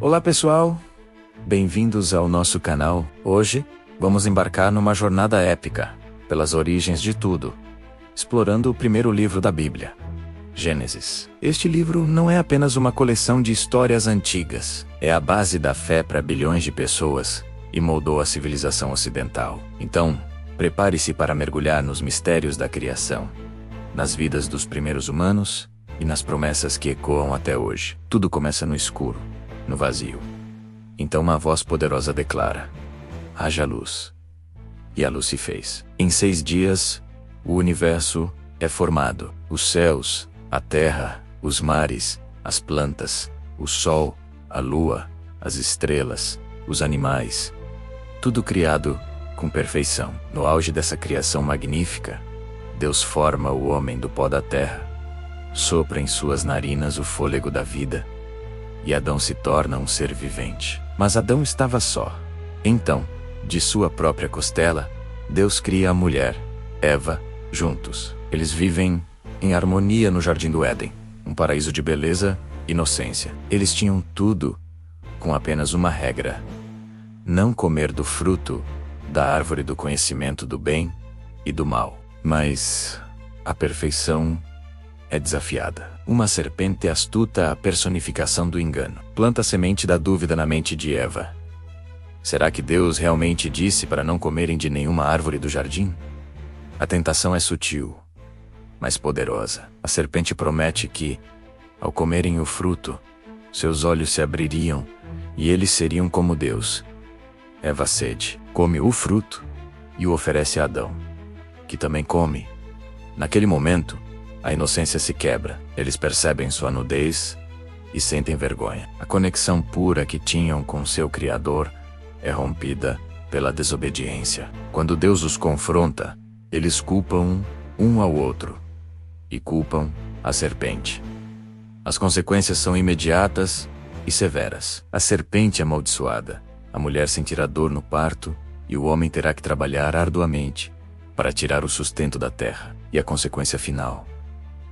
Olá pessoal, bem-vindos ao nosso canal. Hoje, vamos embarcar numa jornada épica, pelas origens de tudo, explorando o primeiro livro da Bíblia, Gênesis. Este livro não é apenas uma coleção de histórias antigas, é a base da fé para bilhões de pessoas e moldou a civilização ocidental. Então, prepare-se para mergulhar nos mistérios da criação, nas vidas dos primeiros humanos e nas promessas que ecoam até hoje. Tudo começa no escuro, no vazio. Então uma voz poderosa declara: haja luz. E a luz se fez. Em 6 dias, o universo é formado. Os céus, a terra, os mares, as plantas, o sol, a lua, as estrelas, os animais. Tudo criado com perfeição. No auge dessa criação magnífica, Deus forma o homem do pó da terra, sopra em suas narinas o fôlego da vida, e Adão se torna um ser vivente. Mas Adão estava só. Então, de sua própria costela, Deus cria a mulher, Eva, juntos. Eles vivem em harmonia no Jardim do Éden, um paraíso de beleza e inocência. Eles tinham tudo, com apenas uma regra: não comer do fruto da árvore do conhecimento do bem e do mal. Mas a perfeição é desafiada. Uma serpente astuta, a personificação do engano, planta a semente da dúvida na mente de Eva. Será que Deus realmente disse para não comerem de nenhuma árvore do jardim? A tentação é sutil, mas poderosa. A serpente promete que, ao comerem o fruto, seus olhos se abririam e eles seriam como Deus. Eva cede, come o fruto e o oferece a Adão, que também come. Naquele momento, a inocência se quebra. Eles percebem sua nudez e sentem vergonha. A conexão pura que tinham com seu Criador é rompida pela desobediência. Quando Deus os confronta, eles culpam um ao outro e culpam a serpente. As consequências são imediatas e severas. A serpente é amaldiçoada, a mulher sentirá dor no parto e o homem terá que trabalhar arduamente para tirar o sustento da terra. E a consequência final: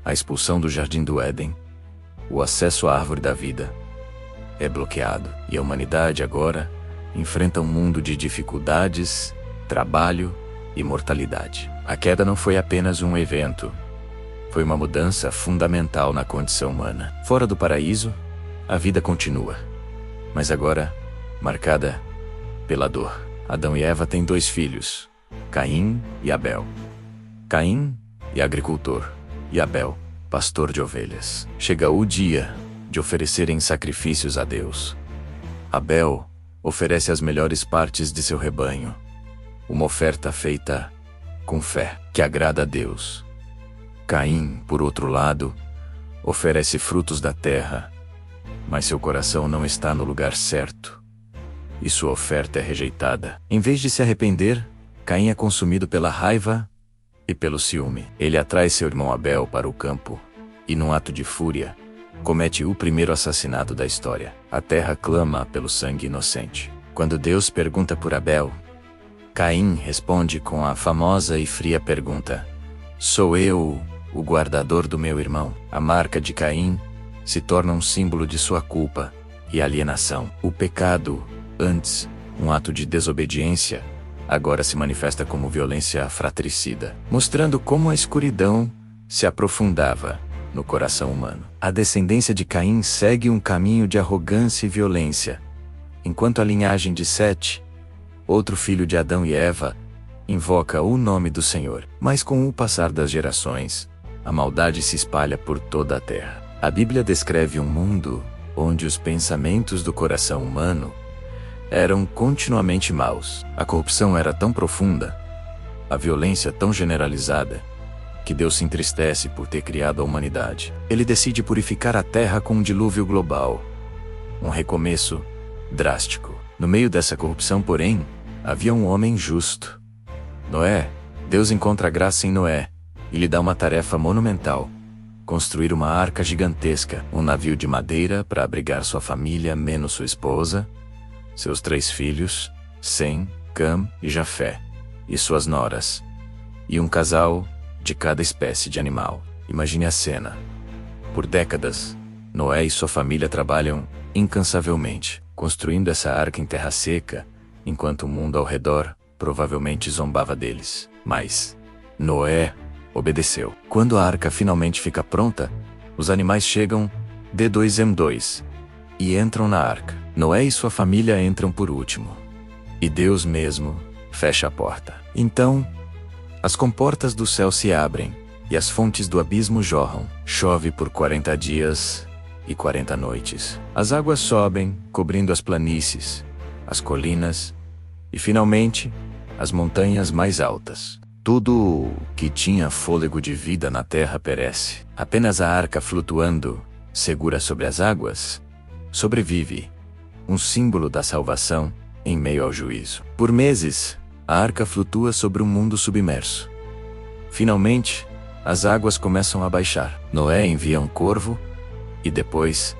a expulsão do Jardim do Éden, o acesso à árvore da vida é bloqueado. E a humanidade agora enfrenta um mundo de dificuldades, trabalho e mortalidade. A queda não foi apenas um evento, foi uma mudança fundamental na condição humana. Fora do paraíso, a vida continua, mas agora marcada pela dor. Adão e Eva têm 2 filhos, Caim e Abel. Caim é agricultor, e Abel, pastor de ovelhas. Chega o dia de oferecerem sacrifícios a Deus. Abel oferece as melhores partes de seu rebanho, uma oferta feita com fé, que agrada a Deus. Caim, por outro lado, oferece frutos da terra, mas seu coração não está no lugar certo, e sua oferta é rejeitada. Em vez de se arrepender, Caim é consumido pela raiva e pelo ciúme. Ele atrai seu irmão Abel para o campo e, num ato de fúria, comete o primeiro assassinato da história. A terra clama pelo sangue inocente. Quando Deus pergunta por Abel, Caim responde com a famosa e fria pergunta: sou eu o guardador do meu irmão? A marca de Caim se torna um símbolo de sua culpa e alienação. O pecado, antes um ato de desobediência, agora se manifesta como violência fratricida, mostrando como a escuridão se aprofundava no coração humano. A descendência de Caim segue um caminho de arrogância e violência, enquanto a linhagem de Sete, outro filho de Adão e Eva, invoca o nome do Senhor. Mas com o passar das gerações, a maldade se espalha por toda a terra. A Bíblia descreve um mundo onde os pensamentos do coração humano eram continuamente maus. A corrupção era tão profunda, a violência tão generalizada, que Deus se entristece por ter criado a humanidade. Ele decide purificar a terra com um dilúvio global, um recomeço drástico. No meio dessa corrupção, porém, havia um homem justo, Noé. Deus encontra graça em Noé e lhe dá uma tarefa monumental: construir uma arca gigantesca, um navio de madeira para abrigar sua família menos sua esposa, seus 3 filhos, Sem, Cam e Jafé, e suas noras, e um casal de cada espécie de animal. Imagine a cena. Por décadas, Noé e sua família trabalham incansavelmente, construindo essa arca em terra seca, enquanto o mundo ao redor provavelmente zombava deles. Mas Noé obedeceu. Quando a arca finalmente fica pronta, os animais chegam D2M2 e entram na arca. Noé e sua família entram por último. E Deus mesmo fecha a porta. Então, as comportas do céu se abrem e as fontes do abismo jorram. Chove por 40 dias e 40 noites. As águas sobem, cobrindo as planícies, as colinas e, finalmente, as montanhas mais altas. Tudo que tinha fôlego de vida na terra perece. Apenas a arca flutuando, segura sobre as águas, sobrevive, um símbolo da salvação em meio ao juízo. Por meses, a arca flutua sobre um mundo submerso. Finalmente, as águas começam a baixar. Noé envia um corvo e depois,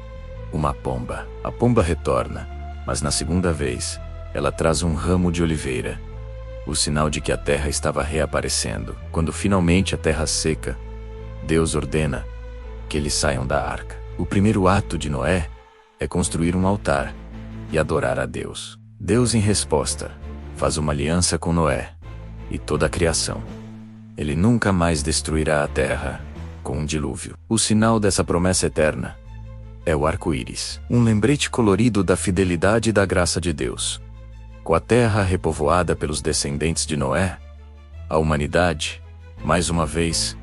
uma pomba. A pomba retorna, mas na segunda vez, ela traz um ramo de oliveira, o sinal de que a terra estava reaparecendo. Quando finalmente a terra seca, Deus ordena que eles saiam da arca. O primeiro ato de Noé é construir um altar e adorar a Deus. Deus, em resposta, faz uma aliança com Noé e toda a criação. Ele nunca mais destruirá a terra com um dilúvio. O sinal dessa promessa eterna é o arco-íris, um lembrete colorido da fidelidade e da graça de Deus. Com a terra repovoada pelos descendentes de Noé, a humanidade, mais uma vez,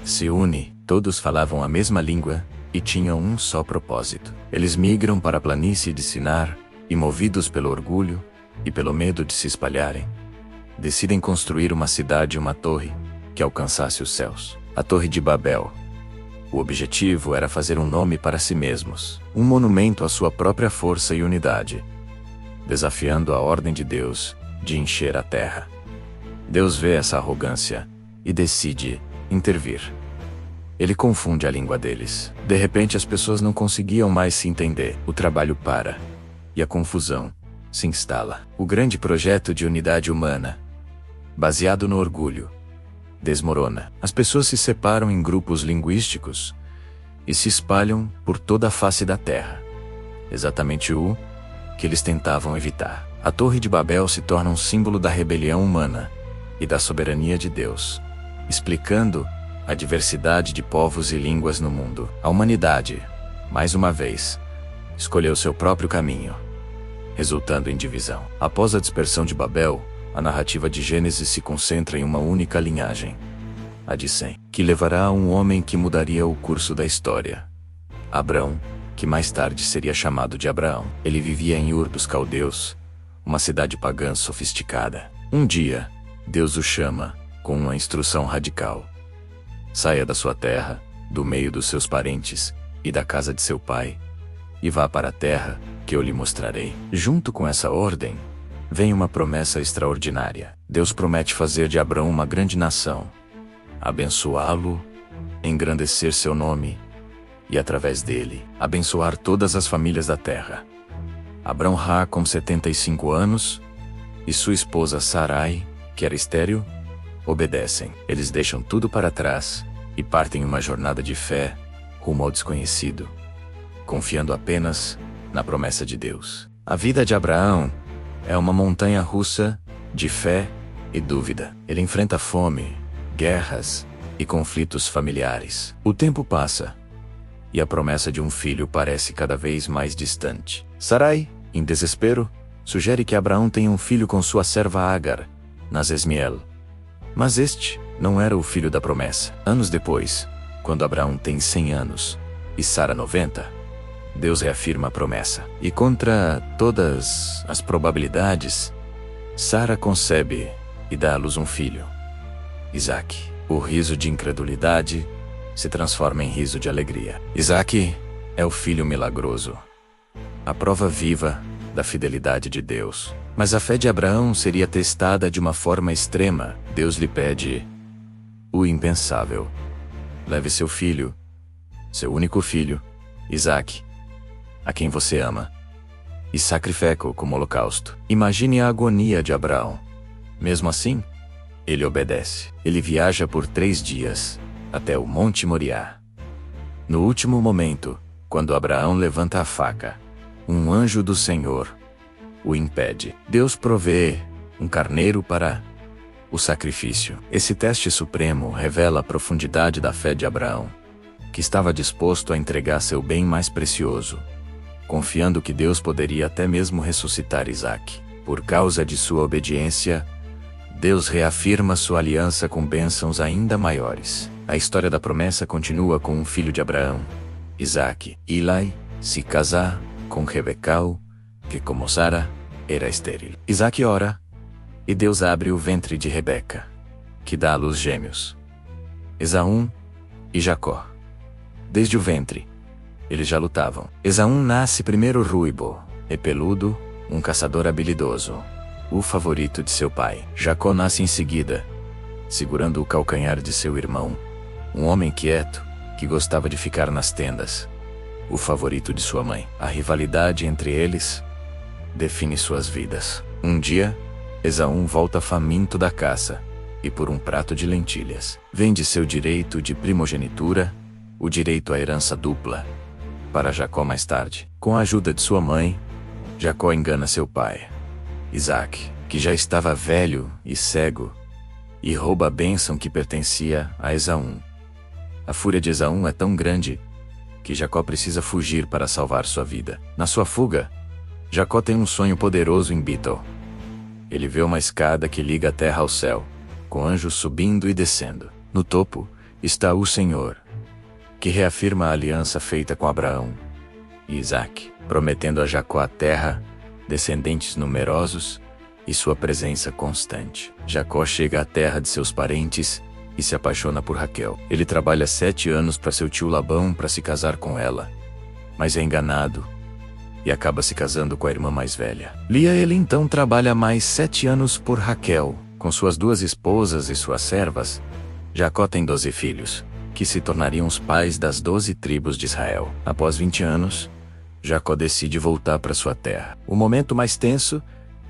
se une. Todos falavam a mesma língua e tinham um só propósito. Eles migram para a planície de Sinar e, movidos pelo orgulho e pelo medo de se espalharem, decidem construir uma cidade e uma torre que alcançasse os céus. A Torre de Babel. O objetivo era fazer um nome para si mesmos, um monumento à sua própria força e unidade, desafiando a ordem de Deus de encher a terra. Deus vê essa arrogância e decide intervir. Ele confunde a língua deles. De repente, as pessoas não conseguiam mais se entender. O trabalho para e a confusão se instala. O grande projeto de unidade humana, baseado no orgulho, desmorona. As pessoas se separam em grupos linguísticos e se espalham por toda a face da terra. Exatamente o que eles tentavam evitar. A Torre de Babel se torna um símbolo da rebelião humana e da soberania de Deus, explicando a diversidade de povos e línguas no mundo. A humanidade, mais uma vez, escolheu seu próprio caminho, resultando em divisão. Após a dispersão de Babel, a narrativa de Gênesis se concentra em uma única linhagem, a de Sem, que levará a um homem que mudaria o curso da história. Abrão, que mais tarde seria chamado de Abraão. Ele vivia em Ur dos Caldeus, uma cidade pagã sofisticada. Um dia, Deus o chama com uma instrução radical: saia da sua terra, do meio dos seus parentes e da casa de seu pai, e vá para a terra que eu lhe mostrarei. Junto com essa ordem, vem uma promessa extraordinária. Deus promete fazer de Abrão uma grande nação, abençoá-lo, engrandecer seu nome e, através dele, abençoar todas as famílias da terra. Abrão-Ra, com 75 anos, e sua esposa Sarai, que era estéril, obedecem. Eles deixam tudo para trás e partem em uma jornada de fé rumo ao desconhecido, confiando apenas na promessa de Deus. A vida de Abraão é uma montanha-russa de fé e dúvida. Ele enfrenta fome, guerras e conflitos familiares. O tempo passa e a promessa de um filho parece cada vez mais distante. Sarai, em desespero, sugere que Abraão tenha um filho com sua serva Agar, Nazesmiel. Mas este não era o filho da promessa. Anos depois, quando Abraão tem 100 anos e Sara 90, Deus reafirma a promessa. E contra todas as probabilidades, Sara concebe e dá à luz um filho, Isaque. O riso de incredulidade se transforma em riso de alegria. Isaque é o filho milagroso, a prova viva da fidelidade de Deus. Mas a fé de Abraão seria testada de uma forma extrema. Deus lhe pede o impensável: leve seu filho, seu único filho, Isaque, a quem você ama, e sacrifique-o como holocausto. Imagine a agonia de Abraão. Mesmo assim, ele obedece. Ele viaja por 3 dias até o Monte Moriá. No último momento, quando Abraão levanta a faca, um anjo do Senhor o impede. Deus provê um carneiro para o sacrifício. Esse teste supremo revela a profundidade da fé de Abraão, que estava disposto a entregar seu bem mais precioso, confiando que Deus poderia até mesmo ressuscitar Isaque. Por causa de sua obediência, Deus reafirma sua aliança com bênçãos ainda maiores. A história da promessa continua com um filho de Abraão, Isaque. Eli se casar com Rebecau, que como Sara, era estéril. Isaque ora, e Deus abre o ventre de Rebeca, que dá à luz gêmeos, Esaú e Jacó. Desde o ventre, eles já lutavam. Esaú nasce primeiro ruivo e peludo, um caçador habilidoso, o favorito de seu pai. Jacó nasce em seguida, segurando o calcanhar de seu irmão, um homem quieto, que gostava de ficar nas tendas, o favorito de sua mãe. A rivalidade entre eles define suas vidas. Um dia, Esaú volta faminto da caça, e por um prato de lentilhas, vende seu direito de primogenitura, o direito à herança dupla, para Jacó mais tarde. Com a ajuda de sua mãe, Jacó engana seu pai, Isaque, que já estava velho e cego, e rouba a bênção que pertencia a Esaú. A fúria de Esaú é tão grande que Jacó precisa fugir para salvar sua vida. Na sua fuga, Jacó tem um sonho poderoso em Betel. Ele vê uma escada que liga a terra ao céu, com anjos subindo e descendo. No topo está o Senhor, que reafirma a aliança feita com Abraão e Isaque, prometendo a Jacó a terra, descendentes numerosos e sua presença constante. Jacó chega à terra de seus parentes e se apaixona por Raquel. Ele trabalha 7 anos para seu tio Labão para se casar com ela, mas é enganado e acaba se casando com a irmã mais velha. Lia. Ele então trabalha mais 7 anos por Raquel. Com suas 2 esposas e suas servas, Jacó tem 12 filhos, que se tornariam os pais das 12 tribos de Israel. Após 20 anos, Jacó decide voltar para sua terra. O momento mais tenso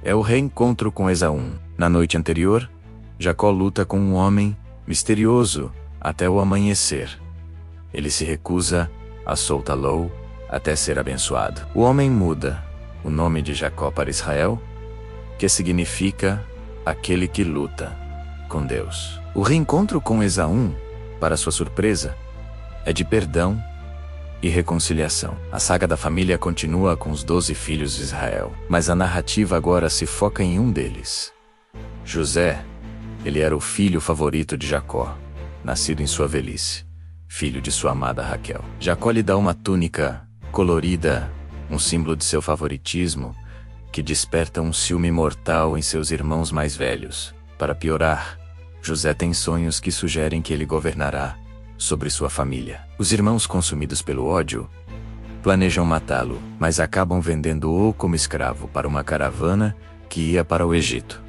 é o reencontro com Esaú. Na noite anterior, Jacó luta com um homem misterioso até o amanhecer. Ele se recusa a soltá-lo até ser abençoado. O homem muda o nome de Jacó para Israel, que significa aquele que luta com Deus. O reencontro com Esaú, para sua surpresa, é de perdão e reconciliação. A saga da família continua com os 12 filhos de Israel, mas a narrativa agora se foca em um deles, José. Ele era o filho favorito de Jacó, nascido em sua velhice, filho de sua amada Raquel. Jacó lhe dá uma túnica colorida, um símbolo de seu favoritismo, que desperta um ciúme mortal em seus irmãos mais velhos. Para piorar, José tem sonhos que sugerem que ele governará sobre sua família. Os irmãos, consumidos pelo ódio, planejam matá-lo, mas acabam vendendo-o como escravo para uma caravana que ia para o Egito.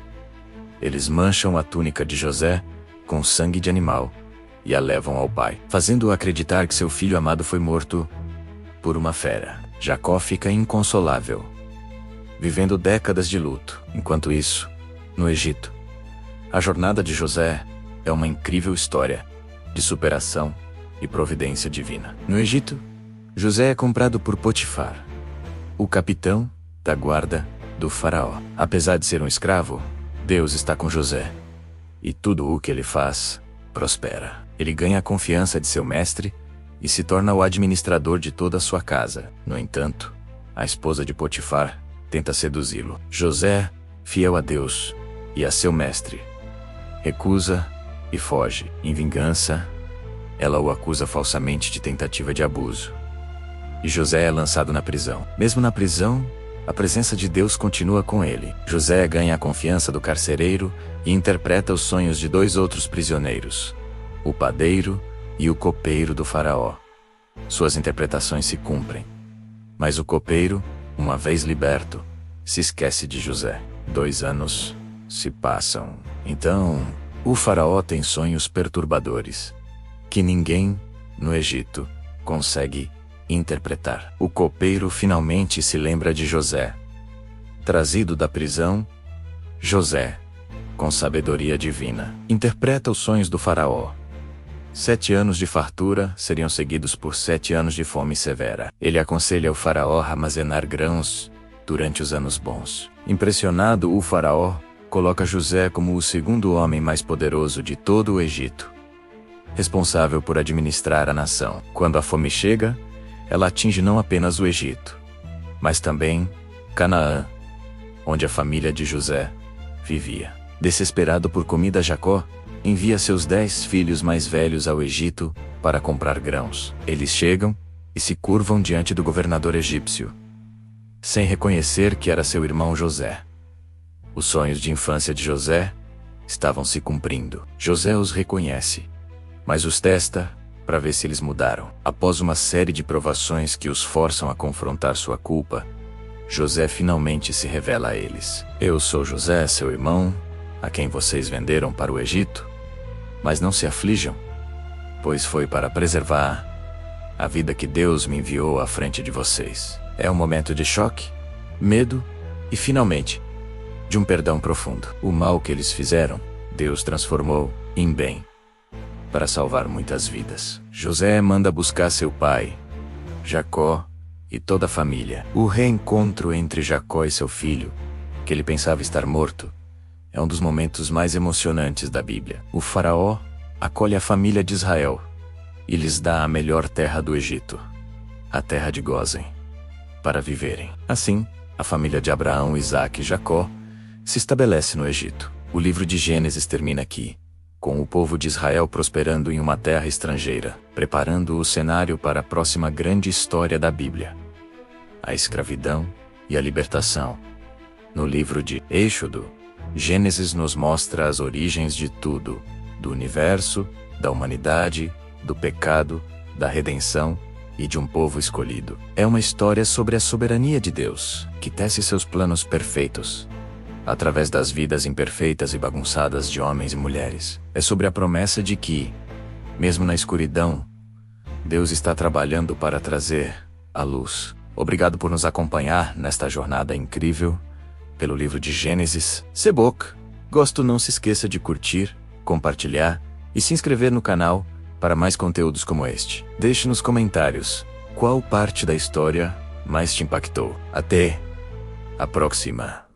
Eles mancham a túnica de José com sangue de animal e a levam ao pai, fazendo-o acreditar que seu filho amado foi morto por uma fera. Jacó fica inconsolável, vivendo décadas de luto. Enquanto isso, no Egito, a jornada de José é uma incrível história de superação e providência divina. No Egito, José é comprado por Potifar, o capitão da guarda do faraó. Apesar de ser um escravo, Deus está com José, e tudo o que ele faz prospera. Ele ganha a confiança de seu mestre e se torna o administrador de toda a sua casa. No entanto, a esposa de Potifar tenta seduzi-lo. José, fiel a Deus e a seu mestre, recusa e foge. Em vingança, ela o acusa falsamente de tentativa de abuso, e José é lançado na prisão. Mesmo na prisão, a presença de Deus continua com ele. José ganha a confiança do carcereiro e interpreta os sonhos de 2 outros prisioneiros, o padeiro e o copeiro do faraó. Suas interpretações se cumprem, mas o copeiro, uma vez liberto, se esquece de José. 2 anos se passam. Então, o faraó tem sonhos perturbadores, que ninguém, no Egito, consegue interpretar. O copeiro finalmente se lembra de José. Trazido da prisão, José, com sabedoria divina, interpreta os sonhos do faraó, 7 anos de fartura seriam seguidos por 7 anos de fome severa. Ele aconselha o faraó a armazenar grãos durante os anos bons. Impressionado, o faraó coloca José como o segundo homem mais poderoso de todo o Egito, responsável por administrar a nação. Quando a fome chega, ela atinge não apenas o Egito, mas também Canaã, onde a família de José vivia. Desesperado por comida, Jacó envia seus 10 filhos mais velhos ao Egito para comprar grãos. Eles chegam e se curvam diante do governador egípcio, sem reconhecer que era seu irmão José. Os sonhos de infância de José estavam se cumprindo. José os reconhece, mas os testa para ver se eles mudaram. Após uma série de provações que os forçam a confrontar sua culpa, José finalmente se revela a eles. Eu sou José, seu irmão, a quem vocês venderam para o Egito. Mas não se aflijam, pois foi para preservar a vida que Deus me enviou à frente de vocês. É um momento de choque, medo e, finalmente, de um perdão profundo. O mal que eles fizeram, Deus transformou em bem, para salvar muitas vidas. José manda buscar seu pai, Jacó, e toda a família. O reencontro entre Jacó e seu filho, que ele pensava estar morto, é um dos momentos mais emocionantes da Bíblia. O faraó acolhe a família de Israel e lhes dá a melhor terra do Egito, a terra de Gósen, para viverem. Assim, a família de Abraão, Isaque e Jacó se estabelece no Egito. O livro de Gênesis termina aqui, com o povo de Israel prosperando em uma terra estrangeira, preparando o cenário para a próxima grande história da Bíblia: a escravidão e a libertação. No livro de Êxodo, Gênesis nos mostra as origens de tudo, do universo, da humanidade, do pecado, da redenção e de um povo escolhido. É uma história sobre a soberania de Deus, que tece seus planos perfeitos através das vidas imperfeitas e bagunçadas de homens e mulheres. É sobre a promessa de que, mesmo na escuridão, Deus está trabalhando para trazer a luz. Obrigado por nos acompanhar nesta jornada incrível pelo livro de Gênesis. Sebok, gosto, não se esqueça de curtir, compartilhar e se inscrever no canal para mais conteúdos como este. Deixe nos comentários qual parte da história mais te impactou. Até a próxima!